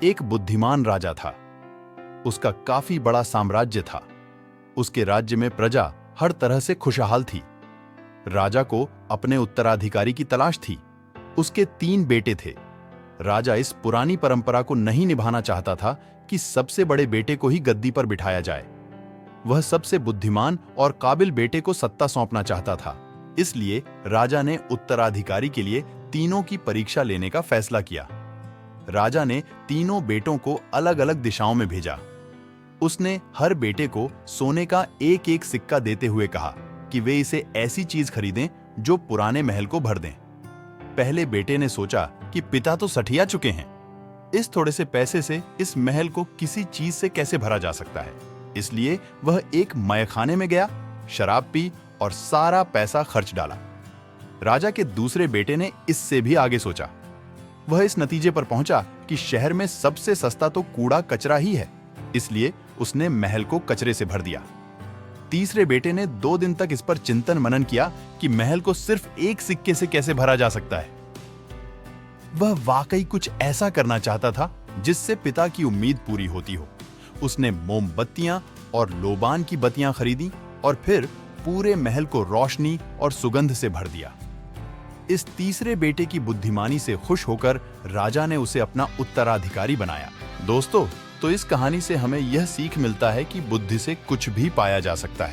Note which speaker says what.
Speaker 1: एक बुद्धिमान राजा था। उसका काफी बड़ा साम्राज्य था। उसके राज्य में प्रजा हर तरह से खुशहाल थी। राजा को अपने उत्तराधिकारी की तलाश थी। उसके 3 बेटे थे। राजा इस पुरानी परंपरा को नहीं निभाना चाहता था कि सबसे बड़े बेटे को ही गद्दी पर बिठाया जाए। वह सबसे बुद्धिमान और काबिल बेटे को सत्ता सौंपना चाहता था। इसलिए राजा ने उत्तराधिकारी के लिए तीनों की परीक्षा लेने का फैसला किया। राजा ने तीनों बेटों को अलग अलग दिशाओं में भेजा। उसने हर बेटे को सोने का एक एक सिक्का देते हुए कहा कि वे इसे ऐसी चीज खरीदें जो पुराने महल को भर दें। पहले बेटे ने सोचा कि पिता तो सठिया चुके हैं, इस थोड़े से पैसे से इस महल को किसी चीज से कैसे भरा जा सकता है। इसलिए वह एक मयखाने में गया, शराब पी और सारा पैसा खर्च डाला। राजा के दूसरे बेटे ने इससे भी आगे सोचा। वह इस नतीजे पर पहुंचा कि शहर में सबसे सस्ता तो कूड़ा कचरा ही है, इसलिए उसने महल को कचरे से भर दिया। तीसरे बेटे ने 2 दिन तक इस पर चिंतन मनन किया कि महल को सिर्फ एक सिक्के से कैसे भरा जा सकता है। वह वाकई कुछ ऐसा करना चाहता था जिससे पिता की उम्मीद पूरी होती हो। उसने मोमबत्तियां और लोबान की बत्तियां खरीदी और फिर पूरे महल को रोशनी और सुगंध से भर दिया। इस तीसरे बेटे की बुद्धिमानी से खुश होकर राजा ने उसे अपना उत्तराधिकारी बनाया। दोस्तों, तो इस कहानी से हमें यह सीख मिलता है कि बुद्धि से कुछ भी पाया जा सकता है।